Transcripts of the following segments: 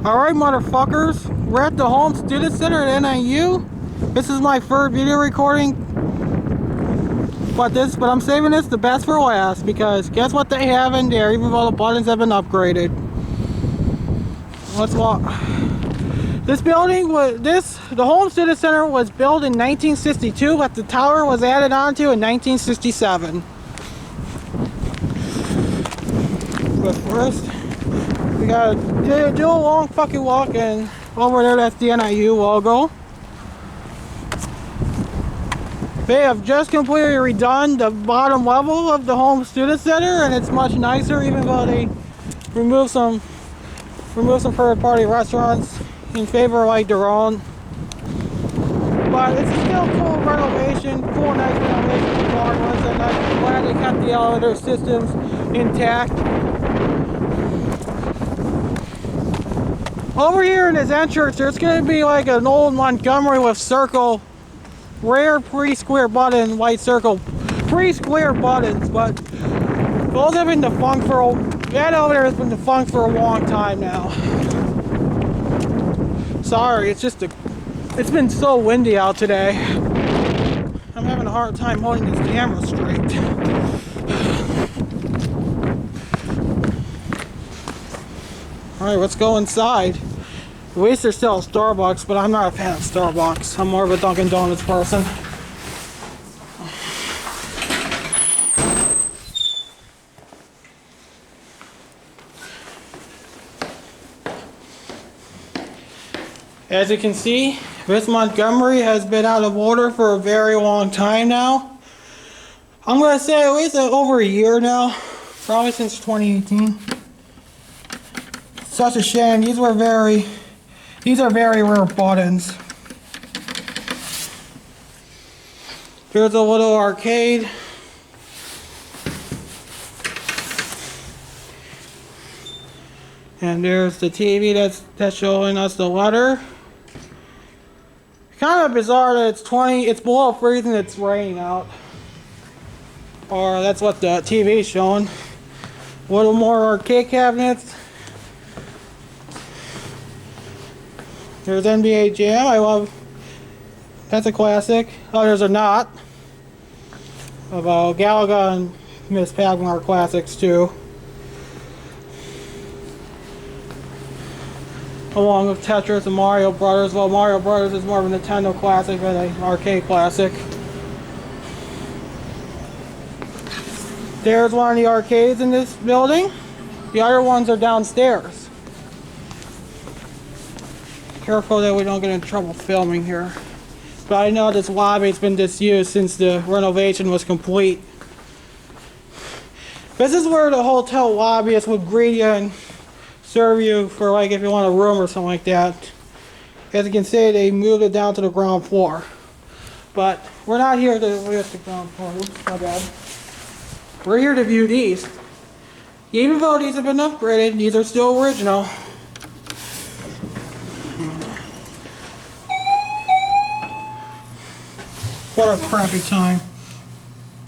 Alright, motherfuckers, we're at the Holmes Student Center at NIU. This is my third video recording, but I'm saving this the best for last because guess what they have in there, even though the buttons have been upgraded. Let's walk. This building the Holmes Student Center was built in 1962, but the tower was added onto in 1967. But first, we gotta do a long fucking walk, and over there that's the NIU logo. They have just completely redone the bottom level of the Holmes Student Center, and it's much nicer, even though they removed some third-party restaurants in favor of like their own. But it's still cool renovation, nice renovation regardless, and I'm glad they kept the elevator systems intact. Over here in this entrance, there's going to be like an old Montgomery with circle, rare pre-square button, white circle, pre-square buttons, but those have been defunct that elevator has been defunct for a long time now. Sorry, it's been so windy out today. I'm having a hard time holding this camera straight. Alright, let's go inside. At least there's still a Starbucks, but I'm not a fan of Starbucks. I'm more of a Dunkin' Donuts person. As you can see, this Montgomery has been out of order for a very long time now. I'm going to say at least over a year now, probably since 2018. Such a shame. These are very rare buttons. Here's a little arcade. And there's the TV that's showing us the letter. Kind of bizarre that it's below freezing, it's raining out. Or that's what the TV is showing. A little more arcade cabinets. There's NBA Jam. That's a classic. Others are not. About Galaga and Miss Pac-Man are classics too. Along with Tetris and Mario Brothers. Well, Mario Brothers is more of a Nintendo classic than an arcade classic. There's one of the arcades in this building. The other ones are downstairs. Careful that we don't get in trouble filming here. But I know this lobby's been disused since the renovation was complete. This is where the hotel lobbyists would greet you and serve you for like if you want a room or something like that. As you can see, they moved it down to the ground floor. But we're not here to visit the ground floor. Oops, my bad. We're here to view these. Even though these have been upgraded, these are still original. What a crappy time.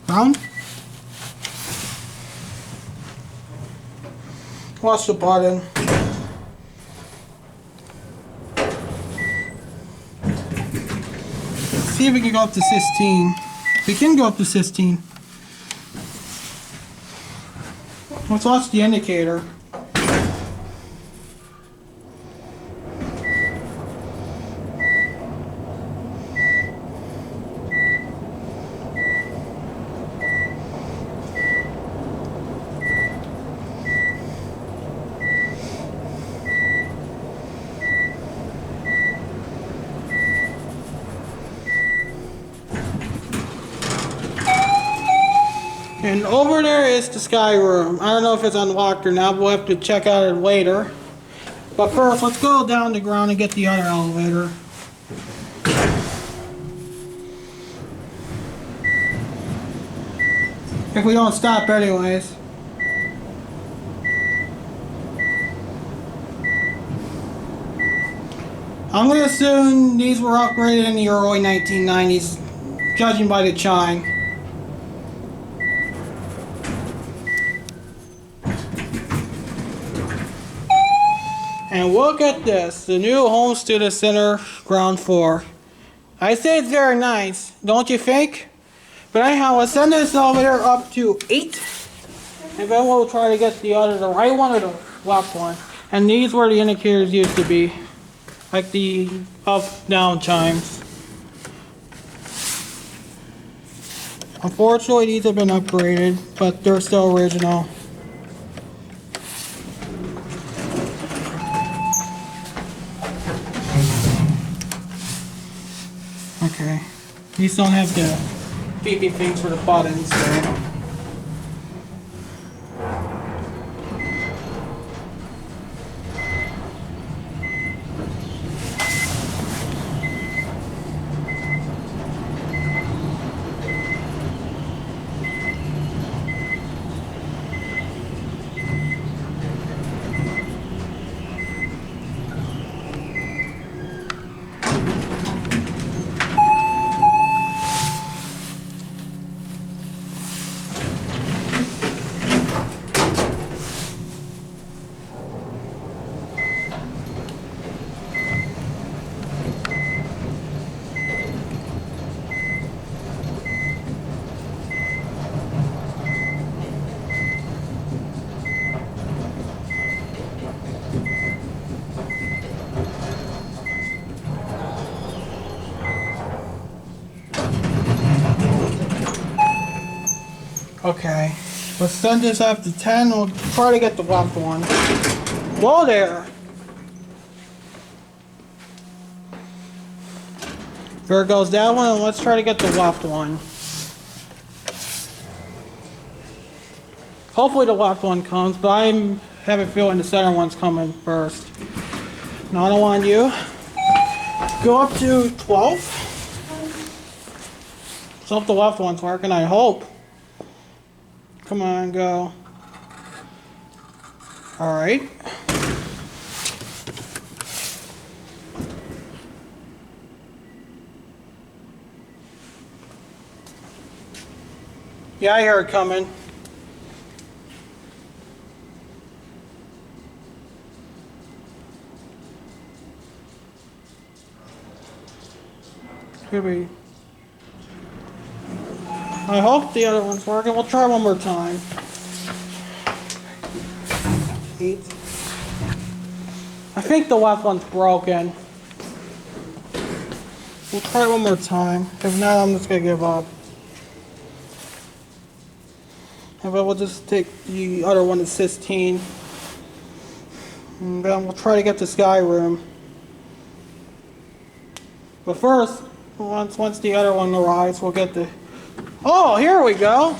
Round? Watch the button. See if we can go up to 16. We can go up to 16. Let's watch the indicator. And over there is the sky room. I don't know if it's unlocked or not, but we'll have to check out it later. But first, let's go down the ground and get the other elevator. If we don't stop anyways. I'm going to assume these were upgraded in the early 1990s, judging by the chime. And look at this, the new Holmes Student Center ground floor. I say it's very nice, don't you think? But anyhow, let's send this elevator up to 8. And then we'll try to get the right one or the left one. And these were the indicators used to be. Like the up-down chimes. Unfortunately, these have been upgraded, but they're still original. Okay. These don't have the beepy things for the buttons, so. Okay, let's send this up to 10. We'll try to get the left one. Whoa there! There goes that one, and let's try to get the left one. Hopefully the left one comes, but I have a feeling the center one's coming first. Now I don't want you. Go up to 12. So if the left one's working, I hope. Come on, go. Alright. Yeah, I hear it coming. Could be. I hope the other one's working. We'll try one more time. 8. I think the left one's broken. We'll try one more time. If not, I'm just gonna give up. And then we'll just take the other one to 16. And then we'll try to get the sky room. But first, once the other one arrives, we'll get the... Oh, here we go.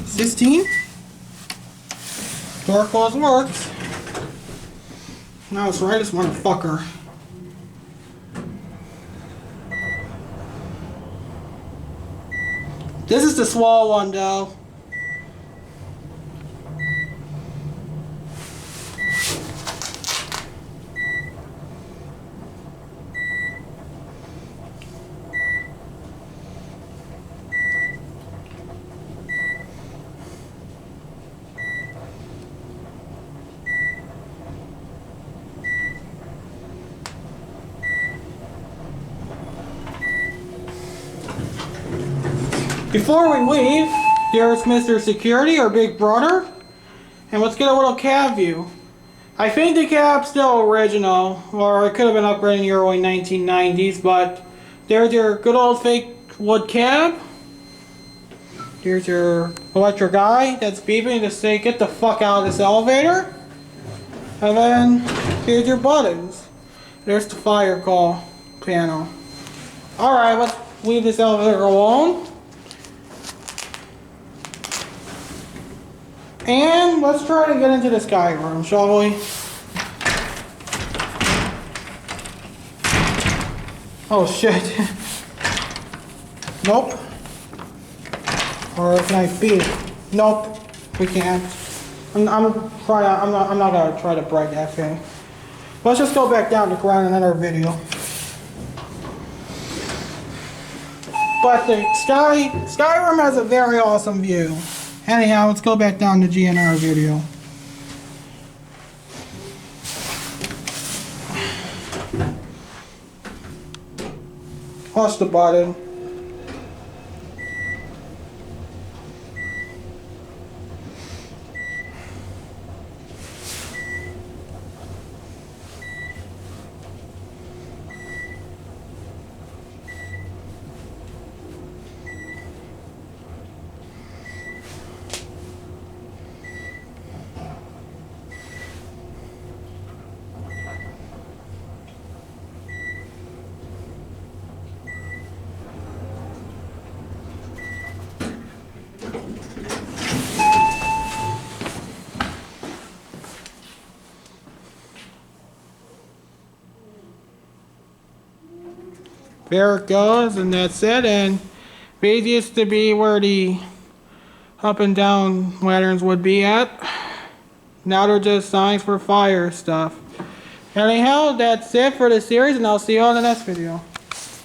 16. Door close works. Now it's right as motherfucker. This is the small one though. Before we leave, there's Mr. Security, our big brother. And let's get a little cab view. I think the cab's still original, or it could have been upgraded in the early 1990s, but there's your good old fake wood cab. Here's your electric eye that's beeping to say, get the fuck out of this elevator. And then, here's your buttons. There's the fire call panel. Alright, let's leave this elevator alone. And let's try to get into the sky room, shall we? Oh shit. Nope. Or can I beat it? Nope. We can't. I'm not gonna try to break that thing. Let's just go back down to ground in another video. But the sky room has a very awesome view. Anyhow, let's go back down to GNR video. push the button. There it goes, and that's it. And these used to be where the up and down lanterns would be at. Now they're just signs for fire stuff. Anyhow, that's it for the series, and I'll see you on the next video.